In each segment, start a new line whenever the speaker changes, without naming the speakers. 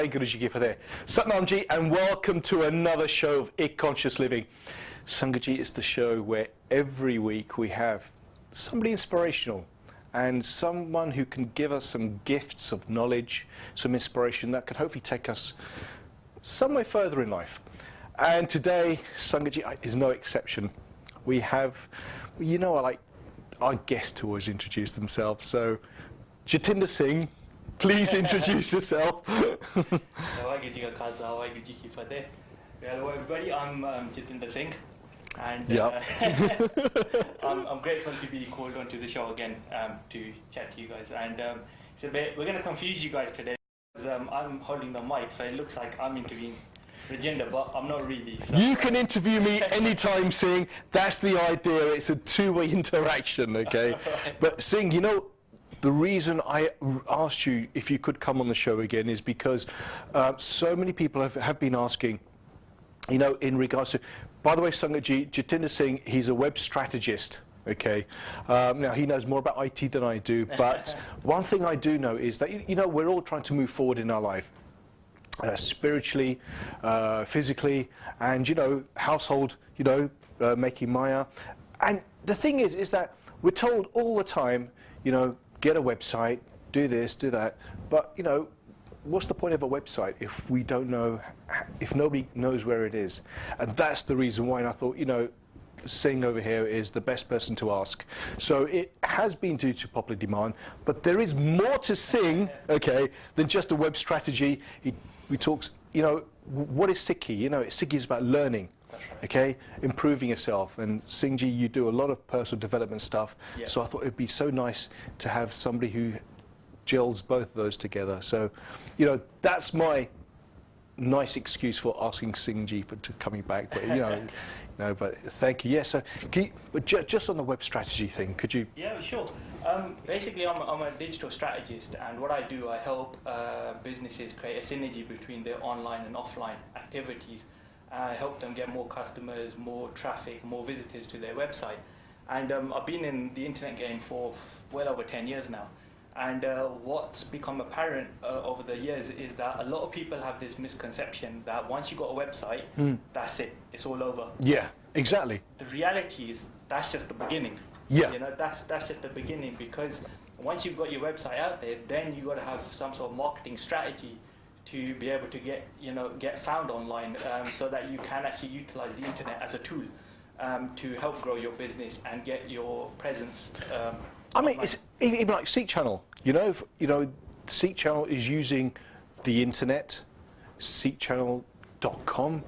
Waheguru Ji Ki Fateh. Satnam Ji, and welcome to another show of Conscious Living. Sangat Ji, is the show where every week we have somebody inspirational and someone who can give us some gifts of knowledge, some inspiration that could hopefully take us somewhere further in life. And today, Sangat Ji is no exception. We have, you know, I like our guests to always introduce themselves. So, Jatinder Singh, please introduce yourself.
Hello everybody, I'm Jatinder Singh, and I'm grateful to be called onto the show again to chat to you guys. And it's a bit, we're going to confuse you guys today because I'm holding the mic, so it looks like I'm interviewing Jatinder, but I'm not really. So.
You can interview me anytime, Singh. That's the idea. It's a two-way interaction, okay? But Singh, you know, the reason I asked you if you could come on the show again is because so many people have been asking, you know, in regards to, by the way, Sangat Ji, Jatinder Singh, he's a web strategist, okay? Now, he knows more about IT than I do, but one thing I do know is that, you know, we're all trying to move forward in our life. Spiritually, physically, and, you know, household, you know, making Maya. And the thing is that we're told all the time, you know, get a website, do this, do that. But, you know, what's the point of a website if we don't know, if nobody knows where it is? And that's the reason why, and I thought, you know, Singh over here is the best person to ask. So it has been due to popular demand, but there is more to Singh, okay, than just a web strategy. We talks, you know, what is Sikhi? You know, Sikhi is about learning, okay, improving yourself. And Singh Ji, you do a lot of personal development stuff. Yeah. So I thought it'd be so nice to have somebody who gels both of those together. So, you know, that's my nice excuse for asking Singh Ji to coming back. But, you know, no, but thank you. Yes, but just on the web strategy thing, could you?
Yeah, sure. Basically, I'm a digital strategist, and what I do, I help businesses create a synergy between their online and offline activities. I help them get more customers, more traffic, more visitors to their website. And I've been in the internet game for well over 10 years now. And what's become apparent over the years is that a lot of people have this misconception that once you've got a website, that's it, it's all over.
Yeah, exactly.
The reality is that's just the beginning.
Yeah.
You know, that's just the beginning, because once you've got your website out there, then you've got to have some sort of marketing strategy to be able to get found online, so that you can actually utilize the internet as a tool to help grow your business and get your presence.
I mean, it's even like Seek Channel. You know, Seek Channel is using the internet, seekchannel.com,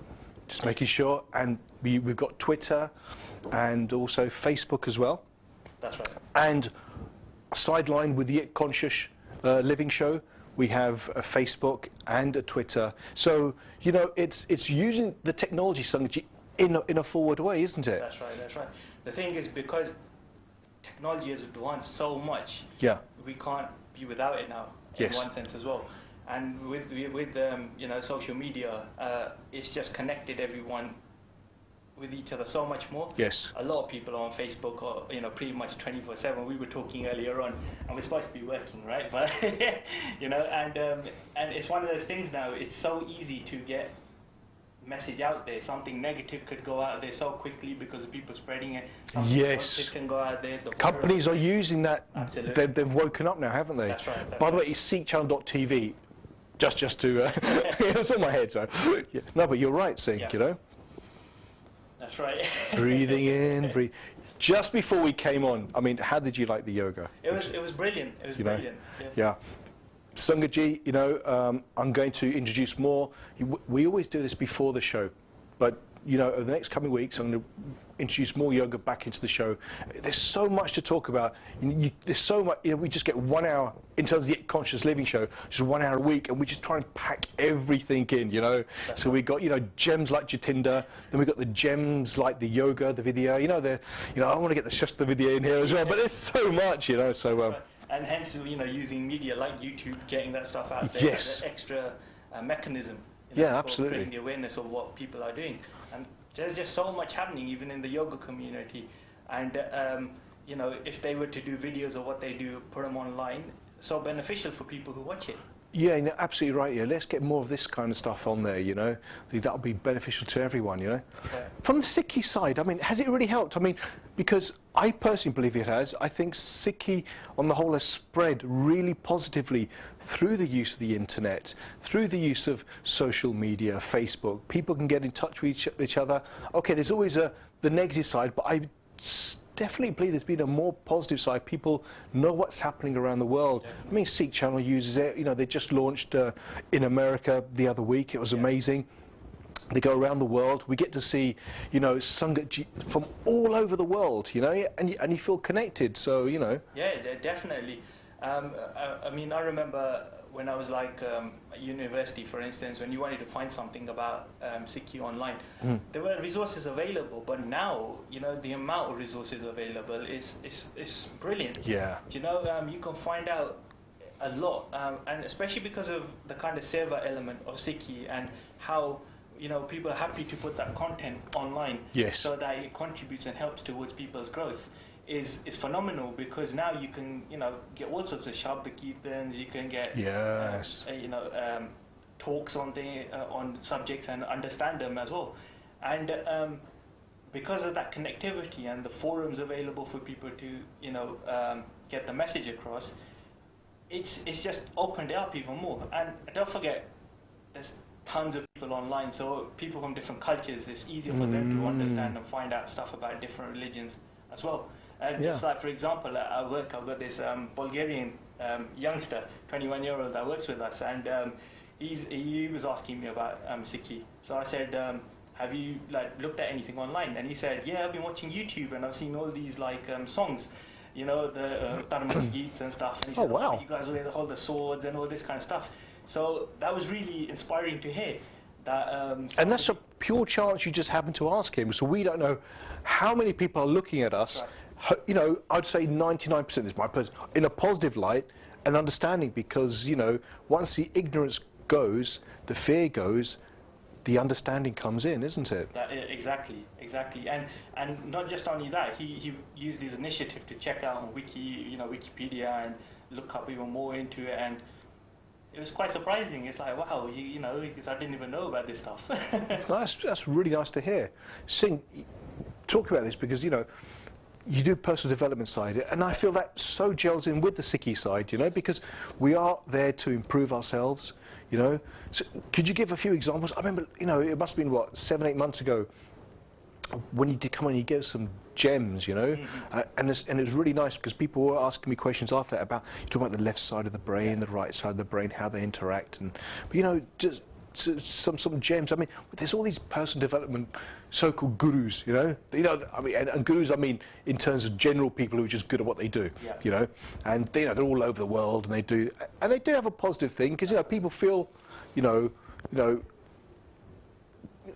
just making sure, and we've got Twitter and also Facebook as well.
That's right.
And sidelined with the Conscious Living show, we have a Facebook and a Twitter. So, you know, it's using the technology in a forward way, isn't it?
That's right, that's right. The thing is, because technology has advanced so much,
yeah,
we can't be without it now, in one sense as well. And with you know, social media, it's just connected everyone with each other so much more.
Yes.
A lot of people are on Facebook, or, you know, pretty much 24/7. We were talking earlier on, and we're supposed to be working, right? But you know, and it's one of those things now. It's so easy to get message out there. Something negative could go out there so quickly because of people spreading it. Something positive can go out there.
Companies are using that.
Absolutely.
They've woken up now, haven't they?
That's right.
By the way, it's seekchannel.tv. Just to it's on my head, so yeah. No, but you're right, Singh. Yeah. You know.
That's right.
Breathing in, breathe. Just before we came on, I mean, how did you like the yoga?
It was brilliant. It was brilliant.
Yeah. Sangat Ji, you know, I'm going to introduce more. We always do this before the show, but, you know, over the next coming weeks, I'm going to introduce more yoga back into the show. There's so much to talk about. There's so much, you know, we just get 1 hour, in terms of the Conscious Living show, just 1 hour a week, and we just try and pack everything in, you know. So we got, you know, gems like Jatinder, then we got the gems like the yoga, the video, you know, I want to get the Shastra video in here as well, but there's so much, you know, so...
And hence, you know, using media like YouTube, getting that stuff out there,
yes,
the extra mechanism,
you know,
for
absolutely,
creating the awareness of what people are doing. And there's just so much happening, even in the yoga community. And you know, if they were to do videos of what they do, put them online, so beneficial for people who watch it.
Yeah, you're absolutely right. Yeah, let's get more of this kind of stuff on there. You know, I think that'll be beneficial to everyone. You know,
Yeah.
from the Sikhi side, I mean, has it really helped? I mean, because I personally believe it has. I think Sikhi, on the whole, has spread really positively through the use of the internet, through the use of social media, Facebook. People can get in touch with each other. Okay, there's always the negative side, but definitely believe there's been a more positive side. People know what's happening around the world.
Definitely.
I mean, Sikh Channel uses it. You know, they just launched in America the other week. It was amazing. They go around the world. We get to see, you know, Sangat from all over the world, you know, and you feel connected. So, you know.
Yeah, definitely. I mean, I remember when I was like at university, for instance, when you wanted to find something about Sikhi online, there were resources available. But now, you know, the amount of resources available is brilliant.
Yeah.
You know, you can find out a lot, and especially because of the kind of seva element of Sikhi and how, you know, people are happy to put that content online,
Yes.
so that it contributes and helps towards people's growth. Is phenomenal, because now you can, you know, get all sorts of Shabda Kirtans, you can get
Yes.
you know, talks on subjects and understand them as well. And because of that connectivity and the forums available for people to, you know, get the message across, it's just opened it up even more. And don't forget, there's tons of people online, so people from different cultures, it's easier for them to understand and find out stuff about different religions as well. Just like, for example, at work, I've got this Bulgarian youngster, 21-year-old, that works with us, and he was asking me about Sikhi. So I said, have you looked at anything online? And he said, yeah, I've been watching YouTube and I've seen all these songs, you know, the Dharma Geets and stuff. And he said,
Oh, wow.
you guys hold the swords and all this kind of stuff. So that was really inspiring to hear. That,
and that's a pure chance you just happened to ask him. So we don't know how many people are looking at us.
Right.
You know, I'd say 99% is my person in a positive light and understanding, because, you know, once the ignorance goes, the fear goes, the understanding comes in, isn't it?
Exactly. And not just only that, he used his initiative to check out on Wikipedia and look up even more into it, and it was quite surprising. It's like, wow, you know, because I didn't even know about this stuff.
That's really nice to hear. Singh, talk about this, because, you know, you do personal development side, and I feel that so gels in with the Sikhi side, you know, because we are there to improve ourselves, you know. So could you give a few examples? I remember, you know, it must have been, what, 7-8 months ago, when you did come in, you gave some gems, you know, and it was really nice, because people were asking me questions after that about, you talk about the left side of the brain, the right side of the brain, how they interact, but, you know, just some gems. I mean, there's all these personal development so-called gurus, you know. I mean, and gurus, I mean, in terms of general people who are just good at what they do, you know. And you know, they're all over the world, and they do have a positive thing, because, you know, people feel, you know,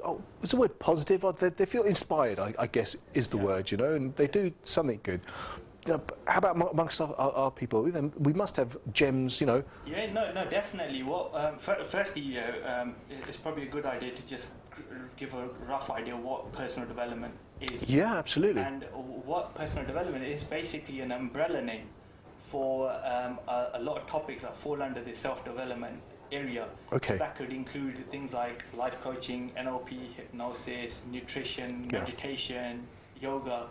oh, what's the word, positive? Or they feel inspired, I guess, is the word, you know, and they do something good. You know, how about amongst our people? We must have gems, you know.
Yeah, no, definitely. Well, firstly, it's probably a good idea to just give a rough idea of what personal development is.
Yeah, absolutely.
And what personal development is basically an umbrella name for a lot of topics that fall under the self-development area.
Okay.
That could include things like life coaching, NLP, hypnosis, nutrition, meditation, yoga,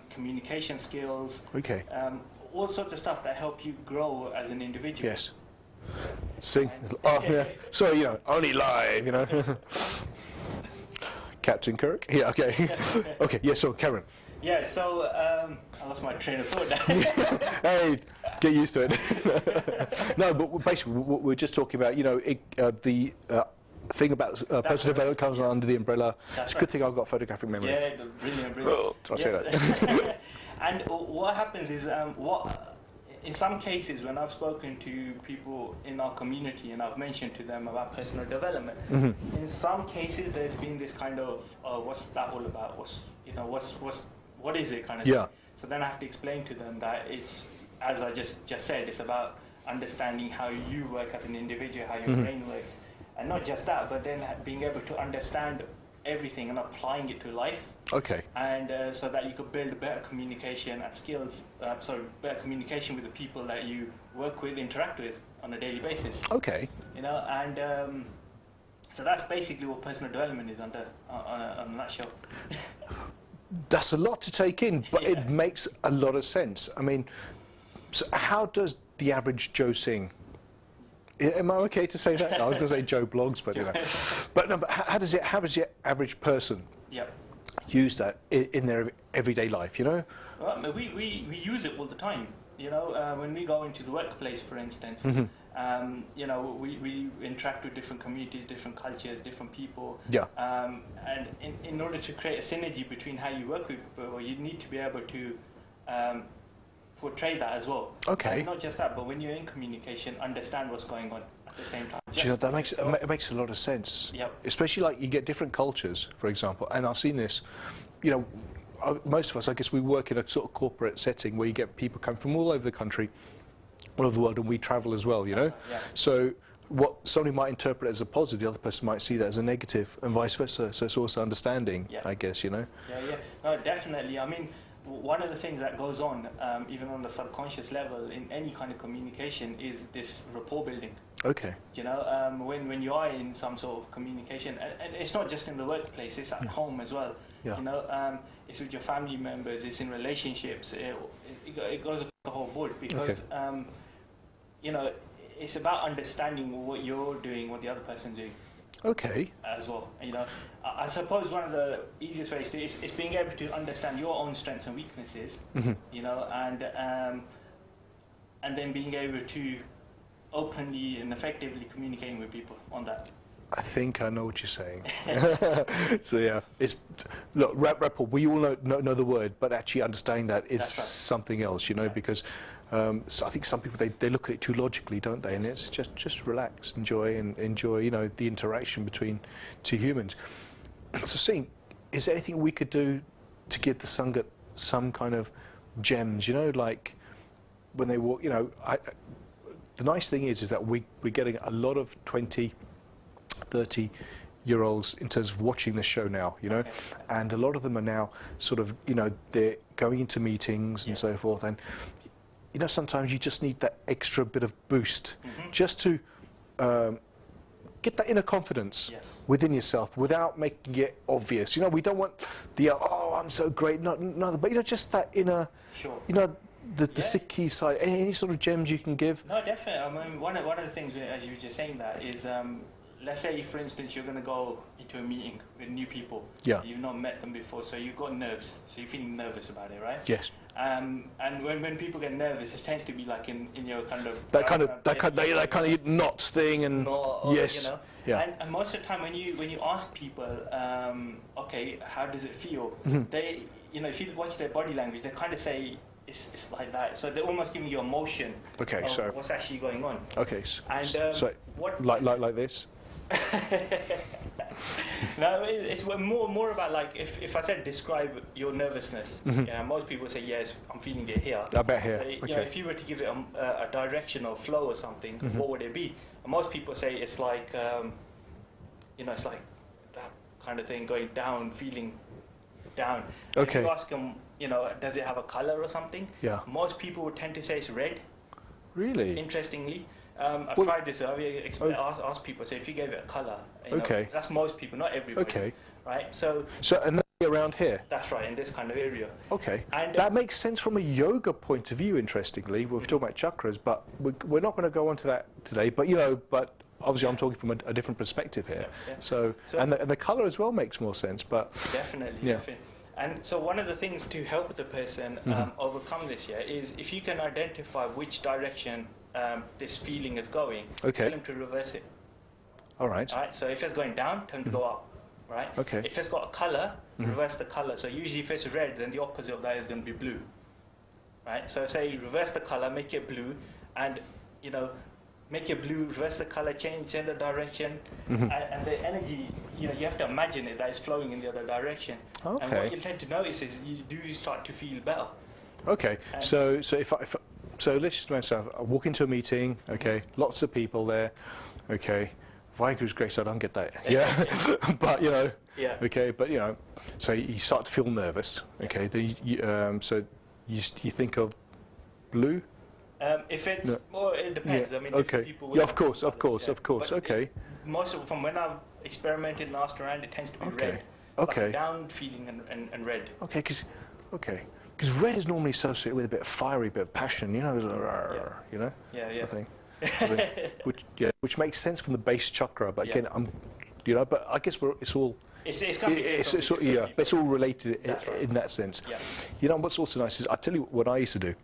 communication skills, all sorts of stuff that help you grow as an individual.
Yes. Sing. Oh, yeah. Sorry, you know, only live, you know. Captain Kirk? Yeah, okay. Okay, yeah, so Karen.
Yeah, so I lost my train of thought.
Hey, get used to it. No, but basically, we're just talking about, you know, the thing about personal development comes under the umbrella. It's a good thing I've got photographic memory.
Yeah, brilliant.
Oh, did I say that?
And what happens is, in some cases, when I've spoken to people in our community and I've mentioned to them about personal development, in some cases there's been this kind of, what's that all about? What is it kind of thing? So then I have to explain to them that it's, as I just said, it's about understanding how you work as an individual, how your brain works. And not just that, but then being able to understand everything and applying it to life.
Okay.
And so that you could build better communication and skills, better communication with the people that you work with, interact with on a daily basis.
Okay.
You know, and so that's basically what personal development is on a nutshell.
That's a lot to take in, but
Yeah.
it makes a lot of sense. I mean, so how does the average Joe sing? Am I okay to say that? I was going to say Joe blogs, but you know. But no, but how does the average person
Yep.
use that in their everyday life, you know?
Well, we use it all the time. You know, when we go into the workplace, for instance, you know, we interact with different communities, different cultures, different people.
Yeah.
And in order to create a synergy between how you work with people, you need to be able to portray that as well.
Okay.
And not just that, but when you're in communication, understand what's going on at the same time.
Do you know, that makes it makes a lot of sense.
Yep.
Especially like you get different cultures, for example, and I've seen this, you know, most of us, I guess we work in a sort of corporate setting where you get people come from all over the country, all over the world, and we travel as well, you know?
Yeah.
So what somebody might interpret as a positive, the other person might see that as a negative, and vice versa. So it's also understanding,
Yeah.
I guess, you know?
Yeah. No, definitely. I mean, one of the things that goes on, even on the subconscious level, in any kind of communication, is this rapport building.
Okay.
You know, when you are in some sort of communication, and it's not just in the workplace, it's at home as well.
Yeah.
You know, it's with your family members, it's in relationships, it goes across the whole board because, you know, it's about understanding what you're doing, what the other person's doing.
Okay.
As well, you know, I suppose one of the easiest ways to is being able to understand your own strengths and weaknesses, you know, and then being able to openly and effectively communicating with people on that.
I think I know what you're saying. So yeah, it's look, rapport. We all know the word, but actually understanding that is something else, you know, because so I think some people they look at it too logically, don't they? And it's just relax, enjoy, you know, the interaction between two humans. So, seeing, is there anything we could do to give the Sangat some kind of gems, you know, like when they walk, you know, the nice thing is that we're getting a lot of 20, 30-year-olds in terms of watching this show now, you know, and a lot of them are now sort of, you know, they're going into meetings and so forth, and you know, sometimes you just need that extra bit of boost just to get that inner confidence within yourself without making it obvious. You know, we don't want the, oh, I'm so great, no, but you know, just that inner, you know, the sicky side. Any sort of gems you can give?
No, definitely. I mean, one of the things, as you were just saying that, is let's say, for instance, you're going to go into a meeting with new people.
Yeah.
You've not met them before, so you've got nerves. So you're feeling nervous about it, right?
Yes.
And when people get nervous, it tends to be like in your kind of
that kind of knots thing, and yes,
you know?
yeah.
And most of the time, when you ask people, okay, how does it feel? They, you know, if you watch their body language, they kind of say it's like that. So they're almost giving you emotion.
Okay,
of
so
what's actually going on.
Okay,
and
so
what
like this.
No, it's more about like if I said describe your nervousness, yeah, most people say yes, I'm feeling it here.
I bet here.
So,
Okay.
you know, if you were to give it a direction or flow or something, what would it be? And most people say it's like, you know, it's like that kind of thing, going down, feeling down. And
Okay.
if you ask them, you know, does it have a color or something?
Yeah.
Most people would tend to say it's red.
Really?
Interestingly. I've tried this. I've asked people. So if you gave it a colour, you know, that's most people, not everybody.
Okay.
Right. So
and around here.
That's right, in this kind of area.
Okay.
And
that makes sense from a yoga point of view. Interestingly, we're talking about chakras, but we're not going to go on to that today. But you know, obviously, I'm talking from a different perspective here.
Yeah.
So and the colour as well makes more sense. But
definitely.
Yeah.
Definitely. And so one of the things to help the person overcome this is if you can identify which direction this feeling is going, tell them to reverse it.
All right.
All right. So if it's going down, tell them to go up. Right.
Okay.
If it's got a colour, reverse the colour. So usually if it's red, then the opposite of that is going to be blue. Right. So say reverse the colour, make it blue, and you know, make it blue, reverse the colour, change the direction, and the energy, you know, you have to imagine it that is flowing in the other direction.
Okay.
And what you tend to notice is you do start to feel better.
Okay. So let's just myself. I walk into a meeting. Okay. Lots of people there. Okay. Vaiguru's grace, I don't get that. Yeah, but you know,
Yeah.
okay, but you know, so you start to feel nervous. Okay, then so you think of blue.
If it's,
No.
well, it depends.
Yeah.
I mean,
Okay.
different people will
Yeah, of
have
course, of
others,
course,
yeah.
of course.
But
Okay.
Most of, from when I've experimented and asked around, it tends to be
Okay.
red.
Okay.
Like a down feeling and red.
Okay, because red is normally associated with a bit of fiery, bit of passion. You know, you know.
Yeah, yeah.
I think. Which makes sense from the base chakra. But again, you know, but I guess it's all.
It's
It's all related
That's
in that sense.
Yeah.
You know, what's also nice is I tell you what I used to do.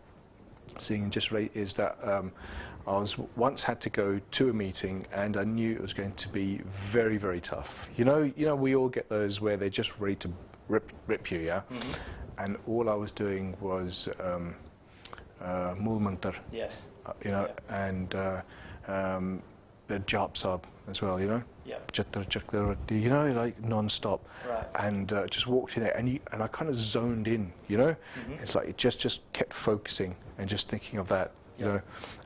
Seeing just right is that I was once had to go to a meeting and I knew it was going to be very, very tough. You know, we all get those where they're just ready to rip you, yeah.
Mm-hmm.
And all I was doing was Mool Mantar,
Yes.
you know, and the Jap Sab as well, you know.
Yeah.
Jatinder, you know, like non-stop.
Right.
And just walked in there, and I kind of zoned in, you know.
Mm-hmm.
It's like it just kept focusing and just thinking of that, you know.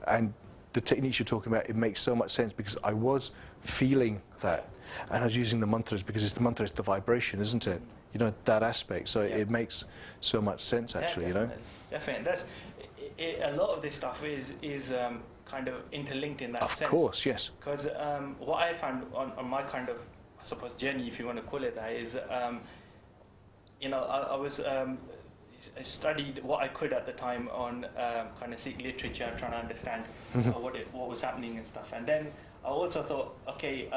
And the techniques you're talking about, it makes so much sense because I was feeling that, and I was using the mantras because the mantra is the vibration, isn't it? You know, that aspect. So it makes so much sense, actually, you know.
Definitely. That's a lot of this stuff is kind of interlinked in that sense.
Of course, yes.
Because what I found on my kind of, I suppose, journey, if you want to call it that, is, you know, I studied what I could at the time on kind of Sikh literature, trying to understand what was happening and stuff. And then I also thought, okay,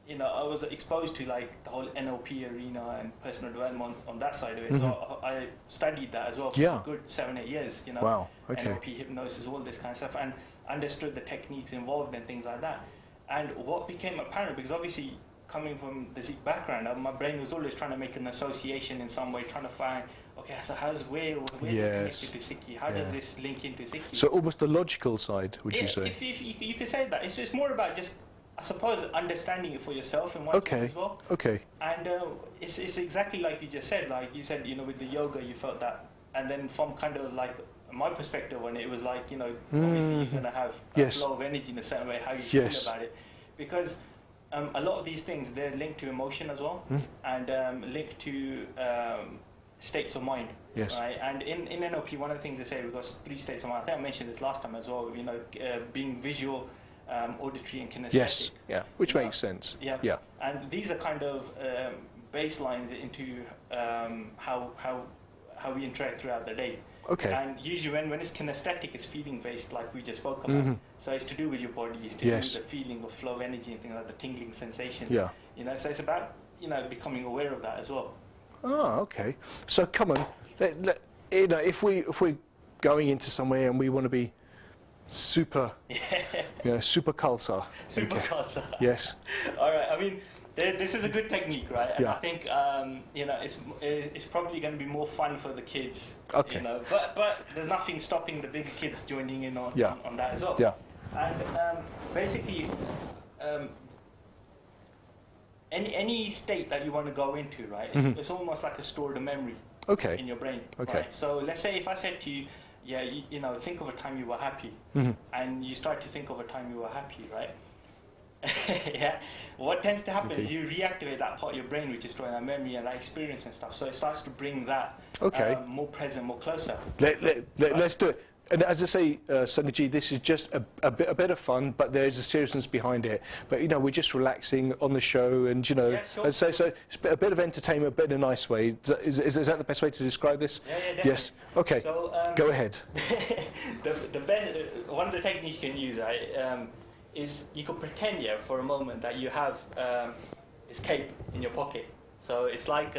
you know, I was exposed to like the whole NLP arena and personal development on that side of it. So I studied that as well for a good 7-8 years, you know.
Wow, okay.
NLP, hypnosis, all this kind of stuff, and understood the techniques involved and things like that. And what became apparent, because obviously coming from the Sikh background, my brain was always trying to make an association in some way, trying to find, okay, so where's this connected to Sikhi? How does this link into Sikhi?
So almost the logical side, would you say?
If you could say that. It's more about just, I suppose, understanding it for yourself in one sense as well.
Okay.
And it's exactly like you just said. Like you said, you know, with the yoga, you felt that. And then from kind of like my perspective on it, it was like, you know, obviously you're going to have a flow of energy in a certain way, how you feel about it. Because a lot of these things, they're linked to emotion as well, and linked to states of mind.
Yes.
Right? And in NLP, one of the things they say, we've got 3 states of mind. I think I mentioned this last time as well, you know, being visual, auditory and kinesthetic.
Yes, yeah, which makes sense.
Yeah.
Yeah.
And these are kind of baselines into how we interact throughout the day.
Okay.
And usually when it's kinesthetic, it's feeling based, like we just spoke about. So it's to do with your body, it's to do with the feeling of flow of energy and things like the tingling sensation.
Yeah.
You know, so it's about, you know, becoming aware of that as well.
Oh, okay. So come on, you know, if we're going into somewhere and we want to be super, you know, super Khalsa.
Super Khalsa.
Yes.
All right. I mean, this is a good technique, right? And
Yeah.
I think you know, it's probably going to be more fun for the kids.
Okay.
You know, but there's nothing stopping the bigger kids joining in on that as well.
Yeah.
And basically, any state that you want to go into, right? It's almost like a stored memory.
Okay.
In your brain.
Okay.
Right? So let's say if I said to you, yeah, you know, think of a time you were happy, and you start to think of a time you were happy, right? Yeah. What tends to happen is you reactivate that part of your brain which is storing that memory and that experience and stuff. So it starts to bring that more present, more closer.
Let's do it. And as I say, Sangaji, this is just a bit of fun, but there's a seriousness behind it. But, you know, we're just relaxing on the show and, you know, and so it's a bit of entertainment, but in a nice way. Is that the best way to describe this?
Yeah, definitely.
Yes. Okay.
So,
go ahead.
the best, one of the techniques you can use, right, is you could pretend, for a moment that you have this cape in your pocket. So it's like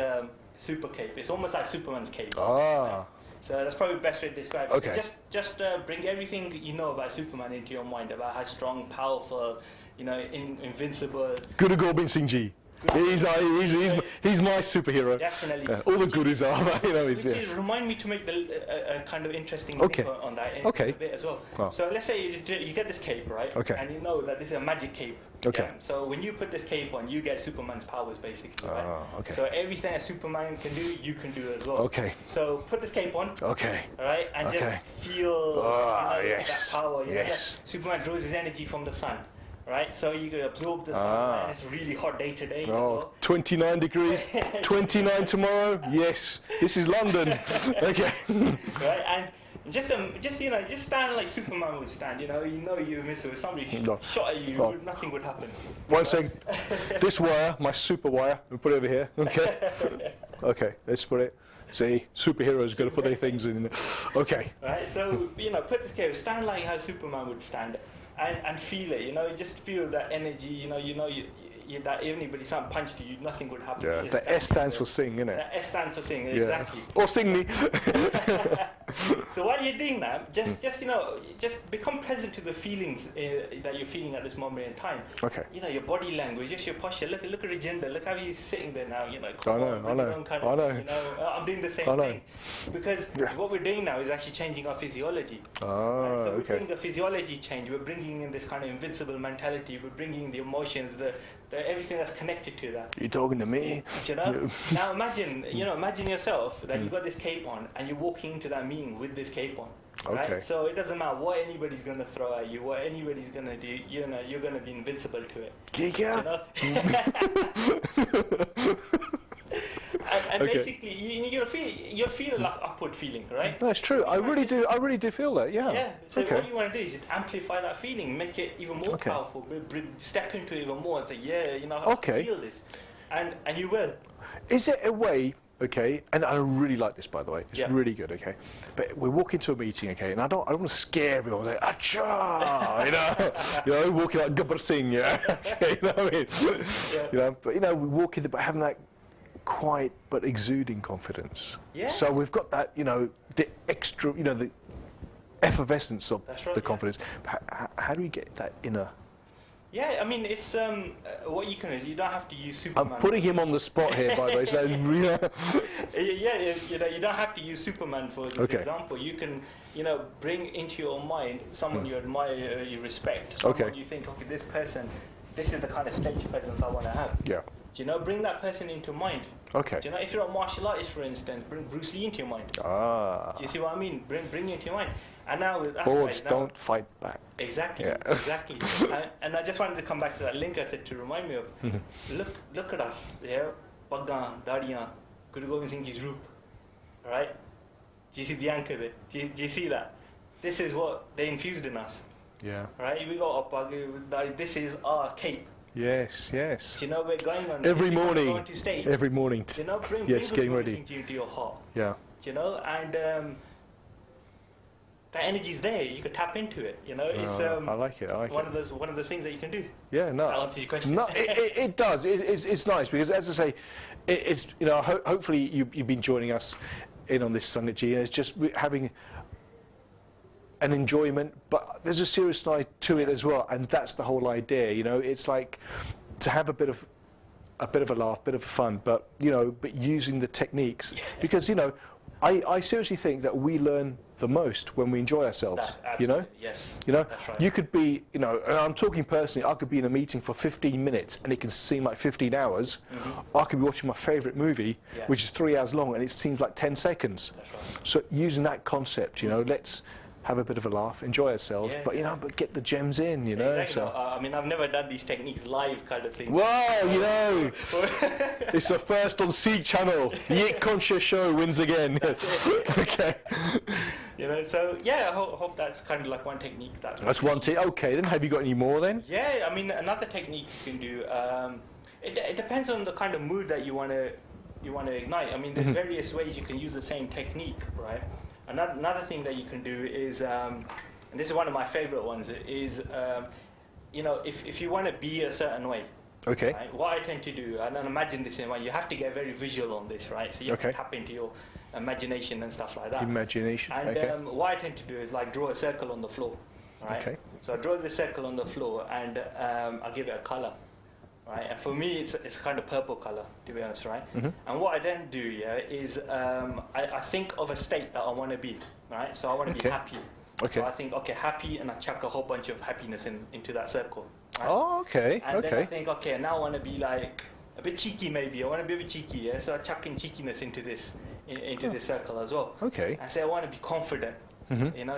super cape. It's almost like Superman's cape.
Ah.
So that's probably the best way to describe it.
Okay.
So just bring everything you know about Superman into your mind, about how strong, powerful, you know, invincible.
Guru Gobind Singh Ji. He's my superhero.
Definitely.
All the gurus are, you know.
Remind me to make the kind of interesting link on that in a bit as well.
Oh.
So let's say you get this cape, right?
Okay.
And you know that this is a magic cape.
Okay.
Yeah? So when you put this cape on, you get Superman's powers, basically. Right?
Okay.
So everything a Superman can do, you can do as well.
Okay.
So put this cape on.
Okay.
All right, and just feel that power. You know,
yes.
that Superman draws his energy from the sun. right? So you can absorb the sunlight, and it's a really hot day today as well.
29 degrees, 29 tomorrow. Yes, this is London. Okay.
Right, and just stand like Superman would stand. You know you're missing. If somebody shot at you, nothing would happen.
One second. This wire, my super wire, we'll put it over here. Okay. Okay, let's put it. See, superheroes got to put their things in there. Okay.
Right, so put this cable, stand like how Superman would stand, and feel it. Just feel that energy. That even if someone punched you, nothing would happen.
Yeah, the S stands for sing, innit?
The S stands for sing, exactly.
Or sing me.
So while you're doing that, just become present to the feelings that you're feeling at this moment in time.
Okay.
Your body language, just your posture. Look at Jatinder. Look how he's sitting there now.
I know.
I'm doing the same thing because what we're doing now is actually changing our physiology.
Oh,
so we're
okay.
bringing the physiology change. We're bringing in this kind of invincible mentality. We're bringing the emotions, the everything that's connected to that.
You talking to me?
Now imagine yourself that you've got this cape on and you're walking into that meeting with this cape on. Right?
Okay.
So it doesn't matter what anybody's going to throw at you, what anybody's going to do, you're going to be invincible to it.
Giga.
And basically, you'll feel like upward feeling, right?
That's true. I really do feel that. Yeah.
Yeah. So what you want to do is just amplify that feeling, make it even more powerful, step into it even more, and say, I feel this, and you will.
Is it a way? Okay, and I really like this, by the way. It's really good. Okay, but we walk into a meeting, okay, and I don't want to scare everyone. Like, Acha, walking like Gabbar Singh, yeah. You know what I mean? But we walk in, but having that quiet but exuding confidence. Yeah. So we've got that, the extra, the effervescence of the confidence. But how do we get that inner?
Yeah, I mean, it's what you can do. You don't have to use Superman.
I'm putting him on the spot here, by the way. So
you don't have to use Superman for this example. You can, bring into your mind someone you admire, you respect, someone you think, okay, this person, this is the kind of stage presence I want to have.
Yeah.
Bring that person into mind.
Okay.
If you're a martial artist, for instance, bring Bruce Lee into your mind.
Ah.
Do you see what I mean? Bring it into your mind. And now,
Boards don't fight back.
Exactly, exactly. And I just wanted to come back to that link I said to remind me of. Look at us, Paggan, Dadiyan, Guru Gobind Singh Ji's roop. Right? Do you see the anchor there? Do you see that? This is what they infused in us.
Yeah.
Right? We got a Paggan, this is our cape.
Yes.
Do you know we're going on
every morning?
Going to stage,
every morning.
Bring
getting ready
into your heart.
Yeah.
And that energy's there. You could tap into it. It's
I like it.
one of those things that you can do.
Yeah, no.
That answers your question.
No, it does. It's nice because, as I say, it's hopefully you've been joining us in on this Sunday, and it's just having an enjoyment, but there's a serious side to it as well, and that's the whole idea. It's like to have a bit of a laugh, bit of fun, but using the techniques because I seriously think that we learn the most when we enjoy ourselves.
Yes.
That's right. You could be, and I'm talking personally, I could be in a meeting for 15 minutes and it can seem like 15 hours. I could be watching my favourite movie, which is 3 hours long, and it seems like 10 seconds.
That's right.
So using that concept, let's have a bit of a laugh, enjoy ourselves, but get the gems in,
Exactly.
So.
I've never done these techniques live, kind of thing.
Well, it's the first on C Channel. Yik Conscious Show wins again. Okay.
So I hope that's kind of like one technique.
That's one technique. Okay, then have you got any more then?
Yeah, I mean another technique you can do. It depends on the kind of mood that you want to ignite. I mean, there's various ways you can use the same technique, right? Another thing that you can do is, and this is one of my favorite ones, is, if you want to be a certain way,
okay.
Right, what I tend to do, and imagine this in mind, you have to get very visual on this, right? So you have to tap into your imagination and stuff like that.
Imagination,
and what I tend to do is like draw a circle on the floor, right? Okay. So I draw the circle on the floor and I'll give it a color. Right, and for me, it's kind of purple color, to be honest, right? And what I then do, is I think of a state that I want to be, right? So I want to be happy. Okay. So I think, happy, and I chuck a whole bunch of happiness into that circle. Right?
Oh, okay.
And then I think, now I want to be like a bit cheeky, maybe. I want to be a bit cheeky, yeah? So I chuck in cheekiness into this circle as well.
Okay.
I say I want to be confident.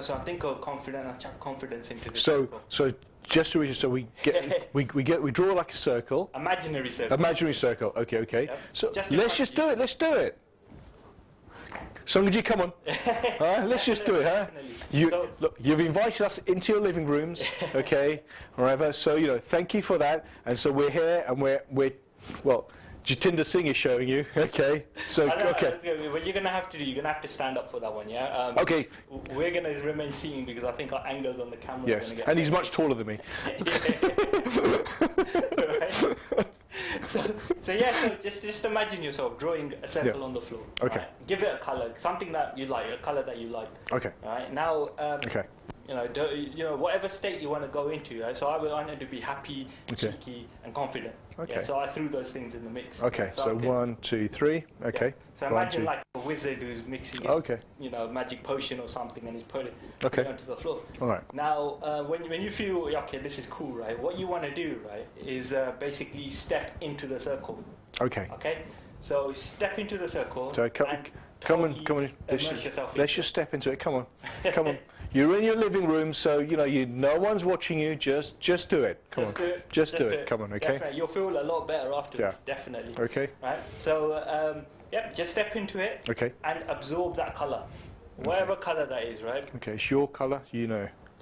So I think of confident, I chuck confidence into this circle.
So Just so we get, we draw like a circle.
Imaginary circle.
Imaginary circle. Okay, okay.
Yep.
So
Just
let's just do it. Let's do it. Sungji, come on. Let's just do it, huh? Look, you've invited us into your living rooms, okay, wherever. So thank you for that. And so we're here, and we're well, Jatinder Singh is showing you, okay. So okay.
What you're gonna have to do, you're gonna have to stand up for that one, yeah.
Okay.
We're gonna remain seating because I think our angles on the camera.
Yes,
are gonna get
and he's much taller than me.
So just imagine yourself drawing a circle on the floor.
Okay.
Right? Give it a color, something that you like, a color that you like.
Okay.
Right now.
Okay.
Whatever state you want to go into. Right? So I wanted to be happy, cheeky, and confident.
Okay.
Yeah, so I threw those things in the mix.
Okay. So 1, 2, 3. Okay.
Yeah. So imagine like a wizard who's mixing his, magic potion or something, and he's putting it onto the floor.
All right.
Now, when you feel okay, this is cool, right? What you want to do, right, is basically step into the circle.
Okay.
Okay. So step into the circle.
So come on. Let's just step into it. Come on. Come on. You're in your living room, so no one's watching you. Just do it. Come on. Just do it. Come on. Okay.
Definitely. You'll feel a lot better afterwards. Yeah. Definitely.
Okay.
Right. So just step into it.
Okay.
And absorb that color, whatever color that is. Right.
Okay. It's your color.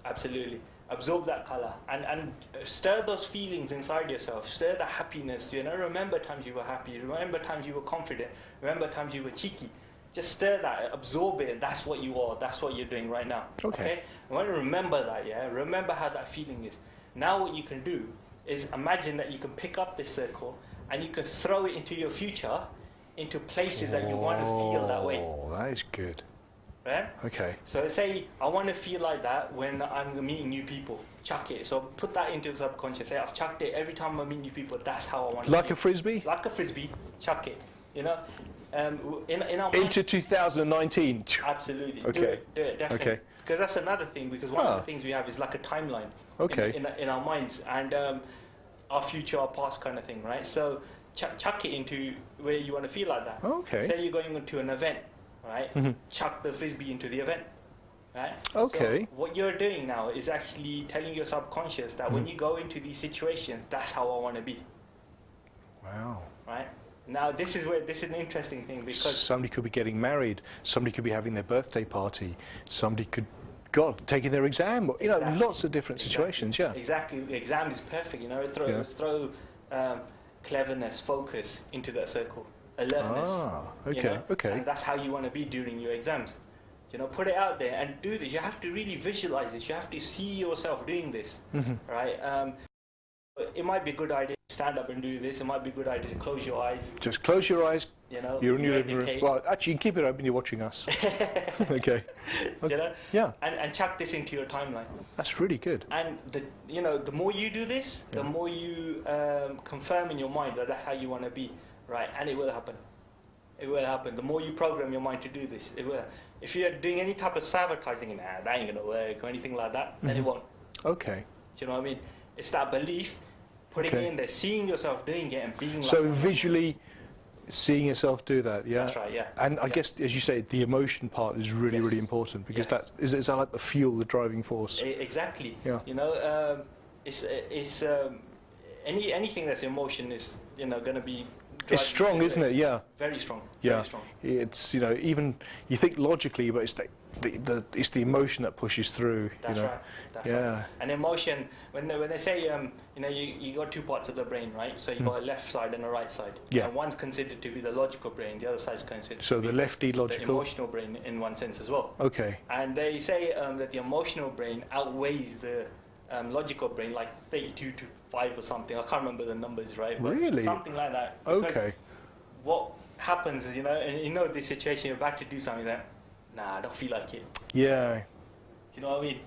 Absolutely. Absorb that color and stir those feelings inside yourself. Stir the happiness. Remember times you were happy. Remember times you were confident. Remember times you were cheeky. Just stir that, absorb it, and that's what you are. That's what you're doing right now. Okay? I want to remember that, yeah? Remember how that feeling is. Now what you can do is imagine that you can pick up this circle and you can throw it into your future, into places that you want to feel that way.
Oh, that is good.
Right?
Okay.
So say, I want to feel like that when I'm meeting new people. Chuck it. So put that into the subconscious. Say, I've chucked it every time I meet new people. That's how I want to
Like a frisbee?
Like a frisbee. Chuck it. In our
into 2019.
Absolutely.
Okay.
Do it, definitely. Okay. Because that's another thing. Because one of the things we have is like a timeline.
Okay.
In our minds and our future, our past kind of thing, right? So chuck it into where you want to feel like that.
Okay.
Say you're going to an event, right? Mm-hmm. Chuck the frisbee into the event, right?
Okay.
So what you're doing now is actually telling your subconscious that when you go into these situations, that's how I want to be.
Wow.
Right. Now, this is an interesting thing because
somebody could be getting married, somebody could be having their birthday party, somebody could, taking their exam, lots of different situations, yeah.
Exactly, the exam is perfect, throw cleverness, focus into that circle, alertness.
Okay.
And that's how you want to be during your exams. Put it out there and do this. You have to really visualize this. You have to see yourself doing this, right? It might be a good idea to stand up and do this. It might be a good idea to close your eyes.
Just close your eyes. You're in your living room. Well, actually, you can keep it open. You're watching us. Okay. Yeah. And
chuck this into your timeline.
That's really good.
And the more you do this, the more you confirm in your mind that that's how you want to be, right? And it will happen. It will happen. The more you program your mind to do this, it will. If you're doing any type of sabotaging, that ain't gonna work or anything like that, then it won't.
Okay.
Do you know what I mean? It's that belief, putting it in there, seeing yourself doing it and being
so visually seeing yourself do that, yeah?
That's right, yeah.
And I guess, as you say, the emotion part is really, really important because is that like the fuel, the driving force?
Exactly.
Yeah.
Anything that's emotion is, going to be...
It's strong, isn't it? Yeah.
Very strong.
Yeah.
Very strong.
It's, even, you think logically, but it's it's the emotion that pushes through.
That's right. That's right. And emotion, when they say, you got two parts of the brain, right? So you got a left side and a right side.
Yeah.
And one's considered to be the logical brain, the other side's considered
to be the lefty logical,
the emotional brain in one sense as well.
Okay.
And they say that the emotional brain outweighs the logical brain, like 32 to 5 or something. I can't remember the numbers, right? But
really?
something like that.
Okay.
What happens is, this situation, you're about to do something that, nah, I don't feel like it.
Yeah.
Do you know what I mean?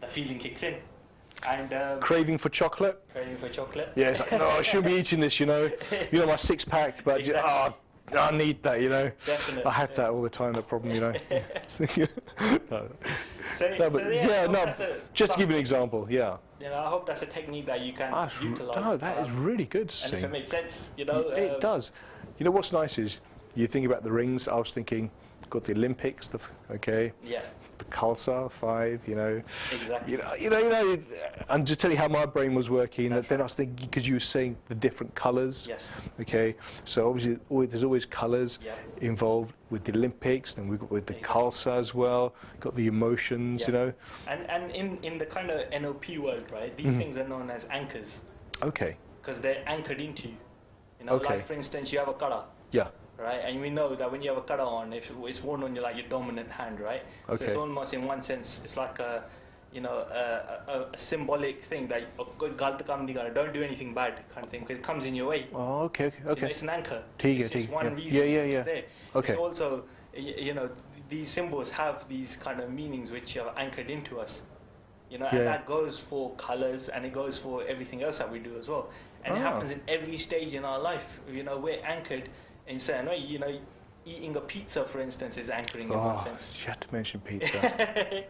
The feeling kicks in. And
craving for chocolate?
Craving for chocolate.
Yeah, it's like, no, I shouldn't be eating this, my 6-pack, but
exactly.
I need that,
Definitely.
I have that all the time, that problem,
No.
Just to give you an example, yeah.
I hope that's a technique that you can utilize.
No, that is really good.
And if it makes sense,
It does. What's nice is, you think about the rings, I was thinking, got the Olympics, okay,
Yeah.
the Khalsa 5, you know.
Exactly.
I'm just telling you how my brain was working.
That's
Then
right.
I was thinking, because you were saying the different colours.
Yes.
Okay, so obviously there's always colours
Yeah.
involved with the Olympics, then we've got with the
Exactly.
Khalsa as well, got the emotions,
Yeah.
you know.
And in the kind of NLP world, right, these things are known as anchors
Okay,
because they're anchored into you. You know,
Okay.
like for instance, you have a kara,
yeah,
right? And we know that when you have a kara on, it's worn on your like your dominant hand, right? So it's
Okay.
almost in one sense, it's like a, you know, a symbolic thing that "Galt kaam nahi karna," don't do anything bad kind of thing, because it comes in your way.
oh, okay,
You know,
okay.
it's an anchor.
ठीक है,
It's
ठीक है,
one
yeah.
reason
Yeah,
it's
yeah.
there.
Okay.
It's also, you know, these symbols have these kind of meanings which are anchored into us. You know, and
Yeah.
that goes for colours and it goes for everything else that we do as well. And it
Ah.
happens in every stage in our life. You know, we're anchored in a certain way. You know, eating a pizza, for instance, is anchoring in one
Oh,
sense.
you had to mention pizza.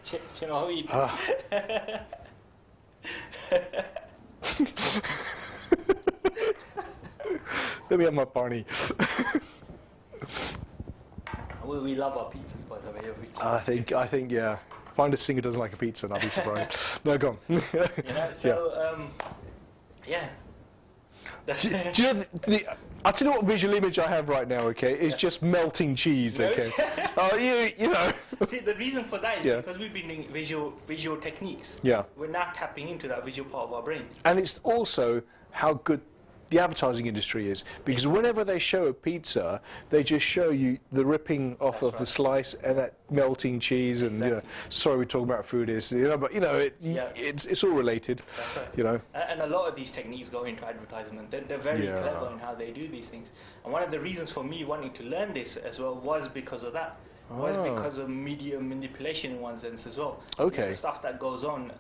Do you know what I mean?
Ah. Let me have my party.
We love our pizzas, by the way.
I think, yeah. Find a singer who doesn't like a pizza, and I'll be surprised. No, go on.
You know, so, yeah.
do you know I'll tell you what visual image I have right now, okay? It's just melting cheese, okay? Oh, you know.
See, the reason for that is
Yeah.
because we've been doing visual techniques.
Yeah.
We're now tapping into that visual part of our brain.
And it's also how good the advertising industry is, because whenever they show a pizza, they just show you the ripping off of the slice and that melting cheese, and you know, sorry we're talking about food, is, you know, but you know, it's all related,
That's right.
you know.
And a lot of these techniques go into advertisement. They're very
Yeah.
clever in how they do these things. And one of the reasons for me wanting to learn this as well was because of that. Was
Ah.
because of media manipulation in one sense as well.
Okay.
You know, stuff that goes on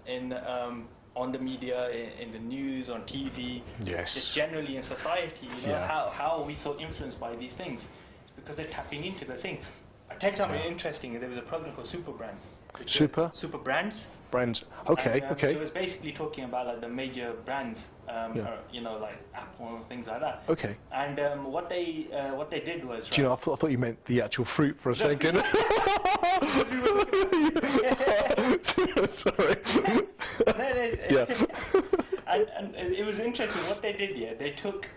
on the media, in the news, on TV,
Yes.
just generally in society. You know,
Yeah.
how are we so influenced by these things? It's because they're tapping into those things. I'll tell you something interesting. There was a program called Super Brands. Super Brands.
Brands. Okay,
And,
okay.
It was basically talking about like the major brands, you know, like Apple and things like that.
Okay.
And what they did was,
Do you know, I thought you meant the actual fruit for a second. Sorry. Yeah.
and it was interesting what they did. Yeah, they took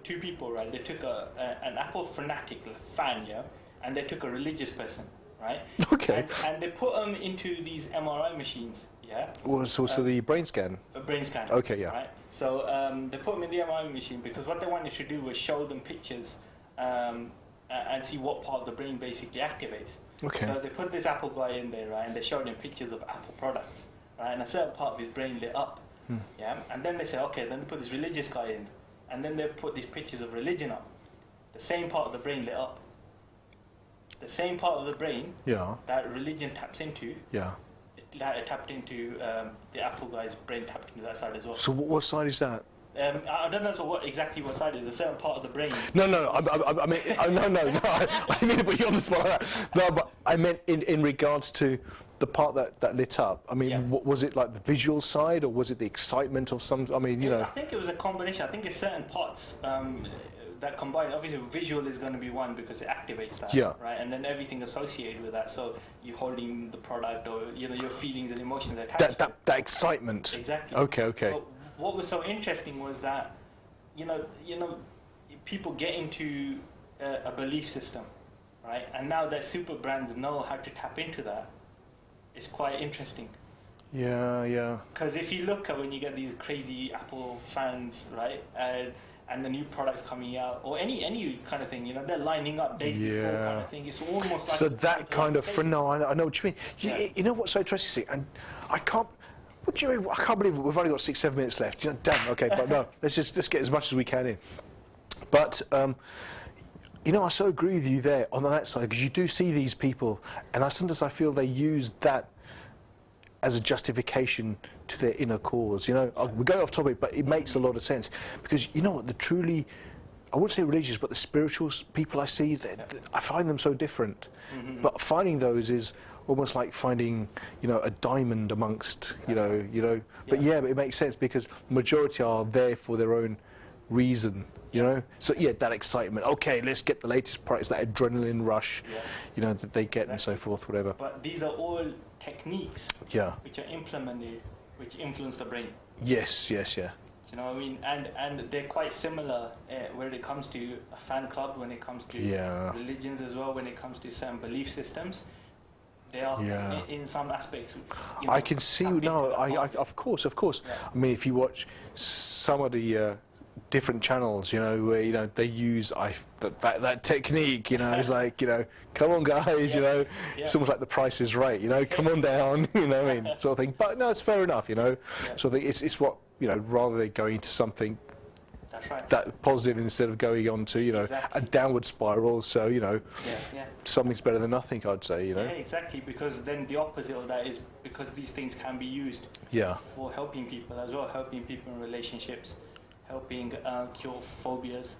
two people, right? They took an Apple fanatic fan, yeah, and they took a religious person, right?
Okay.
And they put them into these MRI machines, yeah.
Well, so the brain scan.
A brain scan.
Okay, yeah.
Right. So they put them in the MRI machine because what they wanted to do was show them pictures and see what part of the brain basically activates.
Okay.
So they put this Apple guy in there, right, and they showed him pictures of Apple products, right, and a certain part of his brain lit up. Yeah. And then they say, okay, then they put this religious guy in, and then they put these pictures of religion up. The same part of the brain lit up. The same part of the brain
Yeah.
that religion taps into.
Yeah.
It tapped into the Apple guy's brain tapped into that side as well.
So what side is that?
I don't know exactly what side it is. A certain part of the brain.
No. I mean, no. I didn't mean to put you on the spot like that. No, but I meant in regards to the part that lit up. I mean,
Yeah.
was it like the visual side, or was it the excitement of some? I mean, you know.
I think it was a combination. I think it's certain parts that combine. Obviously, visual is going to be one because it activates that.
Yeah.
Right, and then everything associated with that. So you're holding the product, or you know, your feelings and emotions attached.
That excitement.
Exactly.
Okay.
But what was so interesting was that, you know, people get into a belief system, right? And now that super brands know how to tap into that, it's quite interesting.
Yeah.
Because if you look at when you get these crazy Apple fans, right, and the new products coming out, or any kind of thing, you know, they're lining up days before kind of thing. It's almost like
so that kind of I know what you mean. You know what's so interesting? And I can't. What do you mean? I can't believe we've only got 6-7 minutes left. You know, damn. Okay, but no. Let's get as much as we can in. But you know, I so agree with you there on that side, because you do see these people, and sometimes I feel they use that as a justification to their inner cause. You know, we're going off topic, but it makes a lot of sense, because you know what, the truly, I wouldn't say religious, but the spiritual people I see, I find them so different. But finding those is almost like finding, you know, a diamond amongst, you know. But yeah, but it makes sense, because majority are there for their own reason, You know, so yeah, that excitement. Okay, let's get the latest price, that adrenaline rush, you know, that they get and so forth, whatever.
But these are all techniques which are implemented, which influence the brain.
Yes, yeah.
Do you know what I mean? And they're quite similar when it comes to a fan club, when it comes to religions as well, when it comes to certain belief systems. They are in some aspects. You know,
I can see now. Of course.
Yeah.
I mean, if you watch some of the different channels, you know, where they use that technique, you know, it's like, you know, come on guys, you know, it's almost like The Price is Right, you know, come on down, you know what I mean, sort of thing. But no, it's fair enough, you know. So I think it's what, you know, rather than going into something that positive instead of going on to, you know, a downward spiral. So, you know, something's better than nothing, I'd say, you know.
Yeah, exactly, because then the opposite of that is because these things can be used for helping people as well, helping people in relationships, helping cure phobias,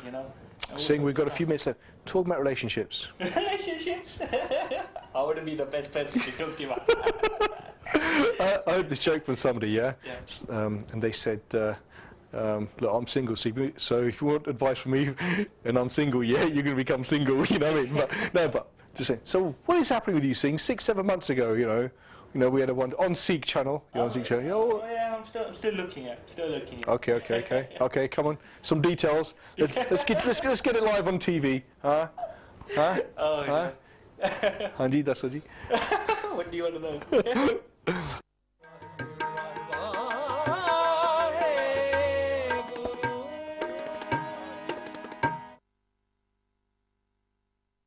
you know.
Seeing we've got a few minutes left, talk about relationships.
Relationships? I wouldn't be the best person to talk to you about.
I heard this joke from somebody, and they said, look, I'm single, so if you want advice from me, and I'm single, you're going to become single, you know what I mean? But just saying, so what is happening with you, Singh? 6-7 months ago, you know, we had a one on Seek channel, on Seek channel.
I'm still looking at.
Okay, come on, some details. Let's get it live on TV, huh?
Oh,
Hanji, that's what.
What do you want to know?